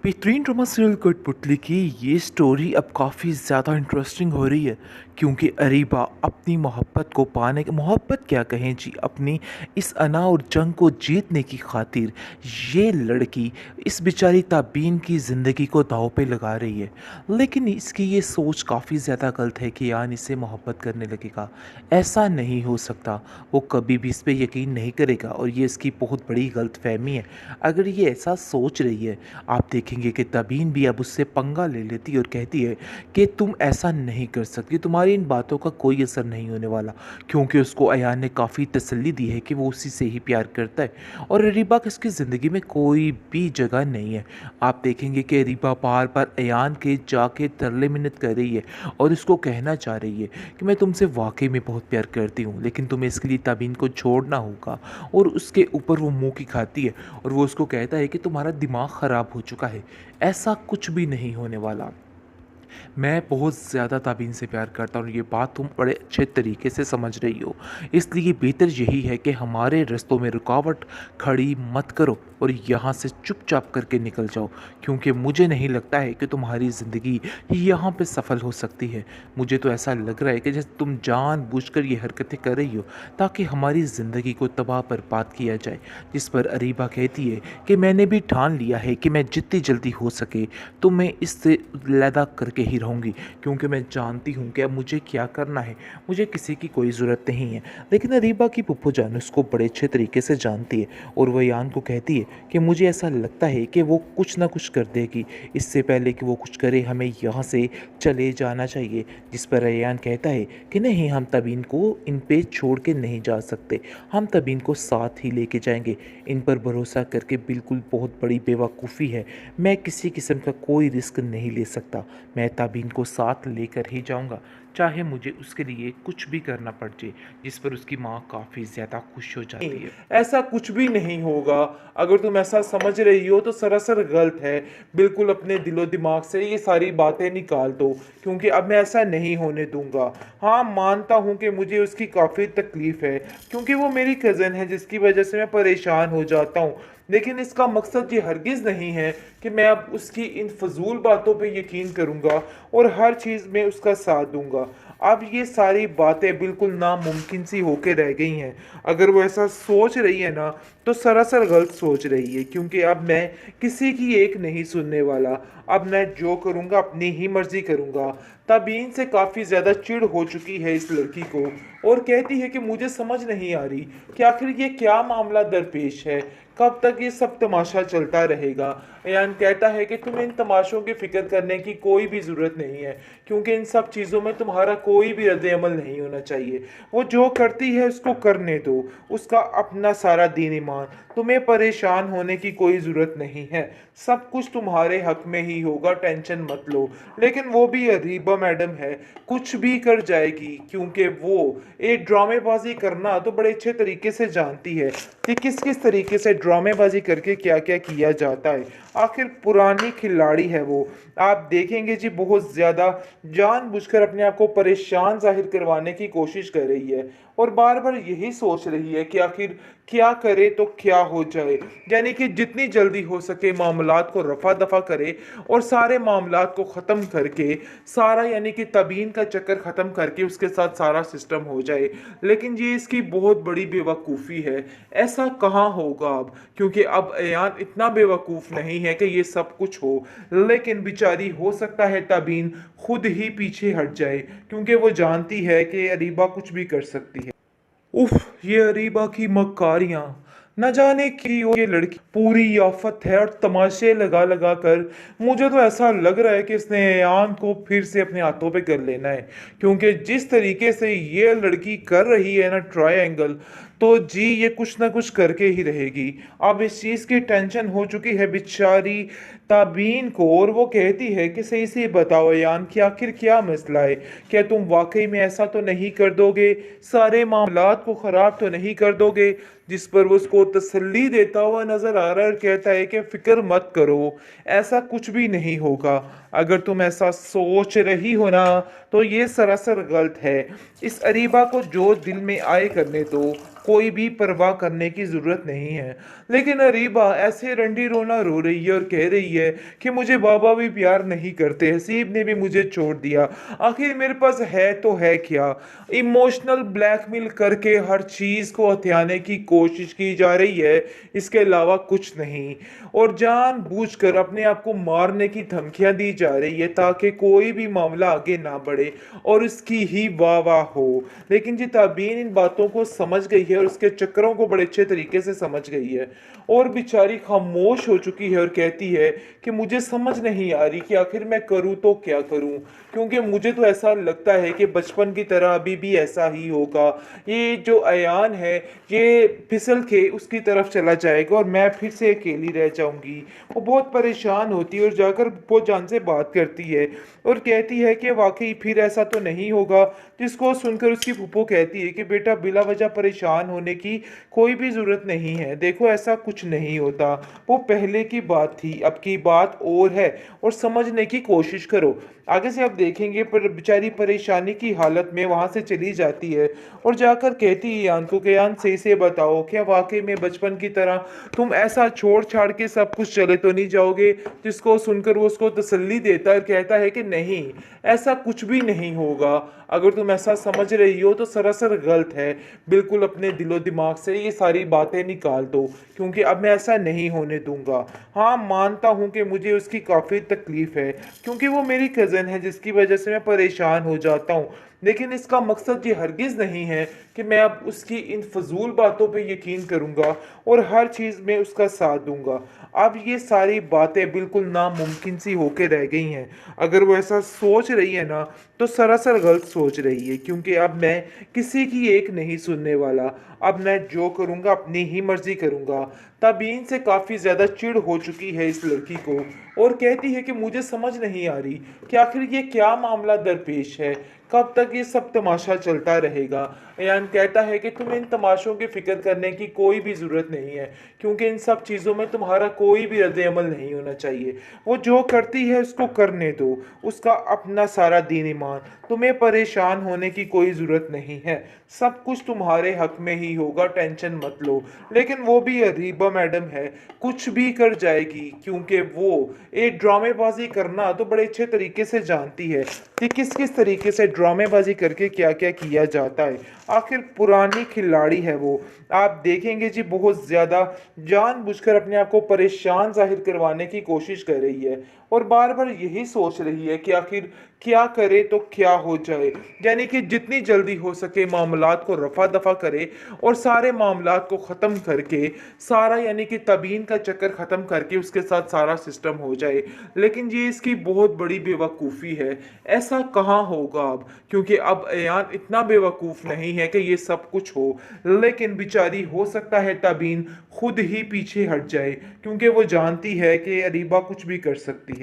बेहतरीन drama serial कठपुतली की ये स्टोरी अब काफ़ी ज़्यादा इंटरेस्टिंग हो रही है क्योंकि अरीबा अपनी मोहब्बत को पाने मोहब्बत क्या कहें जी अपनी इस अना और जंग को जीतने की खातिर ये लड़की इस बेचारी ताबीन की ज़िंदगी को दांव पे लगा रही है। लेकिन इसकी ये सोच काफ़ी ज़्यादा गलत है कि यान इससे मोहब्बत करने लगेगा। ऐसा नहीं हो सकता। वो कभी भी इस पे यकीन नहीं करेगा और ये इसकी बहुत बड़ी गलत फहमी है। अगर ये ऐसा सोच रही है, आप देखेंगे कि तबीन भी अब उससे पंगा ले लेती है और कहती है कि तुम ऐसा नहीं कर सकती, तुम्हारी इन बातों का कोई असर नहीं होने वाला, क्योंकि उसको अयान ने काफ़ी तसल्ली दी है कि वो उसी से ही प्यार करता है और अरीबा की उसकी ज़िंदगी में कोई भी जगह नहीं है। आप देखेंगे कि अरीबा बार बार अयान के जाके तरले मिन्नत कर रही है और उसको कहना चाह रही है कि मैं तुमसे वाकई में बहुत प्यार करती हूँ, लेकिन तुम्हें इसके लिए तबीन को छोड़ना होगा। और उसके ऊपर वो मुँह की खाती है और वो उसको कहता है कि तुम्हारा दिमाग ख़राब हो चुका है, ऐसा कुछ भी नहीं होने वाला। मैं बहुत ज़्यादा ताबीन से प्यार करता हूँ और ये बात तुम बड़े अच्छे तरीके से समझ रही हो। इसलिए बेहतर यही है कि हमारे रास्तों में रुकावट खड़ी मत करो और यहाँ से चुपचाप करके निकल जाओ, क्योंकि मुझे नहीं लगता है कि तुम्हारी ज़िंदगी यहाँ पे सफल हो सकती है। मुझे तो ऐसा लग रहा है कि जैसे तुम जानबूझकर ये हरकतें कर रही हो ताकि हमारी ज़िंदगी को तबाह बर्बाद किया जाए। जिस पर अरीबा कहती है कि मैंने भी ठान लिया है कि मैं जितनी जल्दी हो सके तो मैं इससे लैदा करके ही रहूँगी, क्योंकि मैं जानती हूँ कि अब मुझे क्या करना है, मुझे किसी की कोई ज़रूरत नहीं है। लेकिन अरीबा की पुप्पो जान उसको बड़े अच्छे तरीके से जानती है और वह यान को कहती है कि मुझे ऐसा लगता है कि वो कुछ ना कुछ कर देगी। इससे पहले कि वो कुछ करे हमें यहाँ से चले जाना चाहिए। जिस पर अयान कहता है कि नहीं, हम तबीन को इन पे छोड़ के नहीं जा सकते, हम तबीन को साथ ही लेके जाएंगे। इन पर भरोसा करके बिल्कुल बहुत बड़ी बेवकूफ़ी है। मैं किसी किस्म का कोई रिस्क नहीं ले सकता। मैं ताबीन को साथ लेकर ही जाऊंगा, चाहे मुझे उसके लिए कुछ भी करना पड़ जाए। जिस पर उसकी माँ काफ़ी ज़्यादा खुश हो जाती है। ऐसा कुछ भी नहीं होगा। अगर तुम ऐसा समझ रही हो तो सरासर गलत है। बिल्कुल अपने दिलो दिमाग से ये सारी बातें निकाल दो, क्योंकि अब मैं ऐसा नहीं होने दूंगा। हाँ, मानता हूँ कि मुझे उसकी काफ़ी तकलीफ़ है, क्योंकि वो मेरी कज़न है जिसकी वजह से मैं परेशान हो जाता हूँ। लेकिन इसका मकसद ये हरगिज़ नहीं है कि मैं अब उसकी इन फजूल बातों पे यकीन करूँगा और हर चीज़ में उसका साथ दूंगा। अब ये सारी बातें बिल्कुल नामुमकिन सी होके रह गई हैं। अगर वो ऐसा सोच रही है ना, तो सरासर गलत सोच रही है, क्योंकि अब मैं किसी की एक नहीं सुनने वाला। अब मैं जो करूँगा अपनी ही मर्जी करूँगा। तबीन से काफ़ी ज़्यादा चिढ़ हो चुकी है इस लड़की को और कहती है कि मुझे समझ नहीं आ रही कि आखिर ये क्या मामला दरपेश है, कब तक ये सब तमाशा चलता रहेगा। अयान कहता है कि तुम्हें इन तमाशों की फिक्र करने की कोई भी ज़रूरत नहीं है, क्योंकि इन सब चीज़ों में तुम्हारा कोई भी रद्द अमल नहीं होना चाहिए। वो जो करती है उसको करने दो, उसका अपना सारा दीन ईमान। तुम्हें परेशान होने की कोई ज़रूरत नहीं है, सब कुछ तुम्हारे हक में ही होगा, टेंशन मत लो। लेकिन वो भी अरीबा मैडम है, कुछ भी कर जाएगी, क्योंकि वो एक ड्रामेबाजी करना तो बड़े अच्छे तरीके से जानती है कि किस किस तरीके से ड्रामेबाजी करके क्या क्या किया जाता है। आखिर पुरानी खिलाड़ी है वो। आप देखेंगे जी, बहुत ज़्यादा जानबूझकर अपने आप को परेशान जाहिर करवाने की कोशिश कर रही है और बार बार यही सोच रही है कि आखिर क्या करे तो क्या हो जाए। यानी कि जितनी जल्दी हो सके मामलात को रफा दफा करे और सारे मामलात को ख़त्म करके सारा, यानी कि तबीन का चक्कर ख़त्म करके उसके साथ सारा सिस्टम हो जाए। लेकिन ये इसकी बहुत बड़ी बेवकूफ़ी है। ऐसा कहाँ होगा अब, क्योंकि अब अयान इतना बेवकूफ़ नहीं है कि ये सब कुछ हो। लेकिन बेचारी, हो सकता है तबीन खुद ही पीछे हट जाए, क्योंकि वो जानती है कि अरीबा कुछ भी कर सकती है। उफ, ये अरीबा की मक्कारियां, न जाने की वो ये लड़की पूरी आफत है और तमाशे लगा लगा कर मुझे तो ऐसा लग रहा है कि इसने ऐयान को फिर से अपने हाथों पे कर लेना है। क्योंकि जिस तरीके से ये लड़की कर रही है ना ट्रायंगल, तो जी ये कुछ ना कुछ करके ही रहेगी। अब इस चीज़ की टेंशन हो चुकी है बेचारी ताबीन को और वो कहती है कि सही से बताओ यान कि आखिर क्या मसला है, क्या तुम वाकई में ऐसा तो नहीं कर दोगे, सारे मामलात को ख़राब तो नहीं कर दोगे। जिस पर वो उसको तसल्ली देता हुआ नज़र आ रहा है और कहता है कि फ़िक्र मत करो, ऐसा कुछ भी नहीं होगा। अगर तुम ऐसा सोच रही हो ना, तो ये सरासर गलत है। इस अरीबा को जो दिल में आए करने दो, कोई भी परवाह करने की ज़रूरत नहीं है। लेकिन अरीबा ऐसे रंडी रोना रो रही है और कह रही है कि मुझे बाबा भी प्यार नहीं करते, हसीब ने भी मुझे छोड़ दिया, आखिर मेरे पास है तो है क्या। इमोशनल ब्लैकमेल करके हर चीज़ को हथियाने की कोशिश की जा रही है, इसके अलावा कुछ नहीं। और जानबूझकर अपने आप को मारने की धमकियां दी जा रही है ताकि कोई भी मामला आगे ना बढ़े और उसकी ही वाह वाह हो। लेकिन जी ताबीन इन बातों को समझ गई है और उसके चक्करों को बड़े अच्छे तरीके से समझ गई है और बेचारी खामोश हो चुकी है और कहती है कि मुझे समझ नहीं आ रही कि आखिर मैं करूँ तो क्या करूँ, क्योंकि मुझे तो ऐसा लगता है कि बचपन की तरह अभी भी ऐसा ही होगा। ये जो अयान है ये फिसल के उसकी तरफ चला जाएगा और मैं फिर से अकेली रह जाऊंगी। वो बहुत परेशान होती है और जाकर जान से बात करती है और कहती है कि वाकई फिर ऐसा तो नहीं होगा। जिसको सुनकर उसकी फूफो कहती है कि बेटा बिला वजह परेशान होने की कोई भी ज़रूरत नहीं है, देखो ऐसा कुछ नहीं होता, वो पहले की बात थी, अब की बात और है और समझने की कोशिश करो। आगे से आप देखेंगे पर बेचारी परेशानी की हालत में वहाँ से चली जाती है और जाकर कहती है यान को कि यान सही से बताओ क्या वाकई में बचपन की तरह तुम ऐसा छोड़ छाड़ के सब कुछ चले तो नहीं जाओगे। जिसको सुनकर वो उसको तसल्ली देता है और कहता है कि नहीं, ऐसा कुछ भी नहीं होगा, अगर तुम ऐसा समझ रही हो तो सरासर गलत है। बिल्कुल अपने दिलो दिमाग से ये सारी बातें निकाल दो, क्योंकि अब मैं ऐसा नहीं होने दूंगा। हाँ मानता हूँ कि मुझे उसकी काफ़ी तकलीफ़ है, क्योंकि वो मेरी कज़न है जिसकी वजह से मैं परेशान हो जाता हूँ। लेकिन इसका मकसद ये हरगिज़ नहीं है कि मैं अब उसकी इन फजूल बातों पे यकीन करूँगा और हर चीज़ में उसका साथ दूंगा। अब ये सारी बातें बिल्कुल नामुमकिन सी होके रह गई हैं। अगर वो ऐसा सोच रही है ना तो सरासर गलत सोच रही है, क्योंकि अब मैं किसी की एक नहीं सुनने वाला। अब मैं जो करूँगा अपनी ही मर्जी करूँगा। तबीन से काफ़ी ज़्यादा चिढ़ हो चुकी है इस लड़की को और कहती है कि मुझे समझ नहीं आ रही कि आखिर ये क्या मामला दरपेश है, कब तक ये सब तमाशा चलता रहेगा। यान कहता है कि तुम्हें इन तमाशों की फिक्र करने की कोई भी ज़रूरत नहीं है, क्योंकि इन सब चीज़ों में तुम्हारा कोई भी रद्द अमल नहीं होना चाहिए। वो जो करती है उसको करने दो, उसका अपना सारा दीन ईमान, तुम्हें परेशान होने की कोई ज़रूरत नहीं है, सब कुछ तुम्हारे हक में ही होगा, टेंशन मत लो। लेकिन वो भी अरीबा मैडम है, कुछ भी कर जाएगी, क्योंकि वो एक ड्रामेबाजी करना तो बड़े अच्छे तरीके से जानती है कि किस किस तरीके से ड्रामेबाजी करके क्या क्या किया जाता है। आखिर पुरानी खिलाड़ी है वो। आप देखेंगे जी बहुत ज़्यादा जानबूझकर अपने आप को परेशान जाहिर करवाने की कोशिश कर रही है और बार बार यही सोच रही है कि आखिर क्या करे तो क्या हो जाए, यानी कि जितनी जल्दी हो सके मामलात को रफा दफा करे और सारे मामलात को ख़त्म करके सारा यानी कि तबीन का चक्कर ख़त्म करके उसके साथ सारा सिस्टम हो जाए। लेकिन ये इसकी बहुत बड़ी बेवकूफ़ी है, ऐसा कहाँ होगा अब, क्योंकि अब अयान इतना बेवकूफ़ नहीं है कि ये सब कुछ हो। लेकिन बेचारी हो सकता है तबीन खुद ही पीछे हट जाए, क्योंकि वो जानती है कि अरीबा कुछ भी कर सकती है।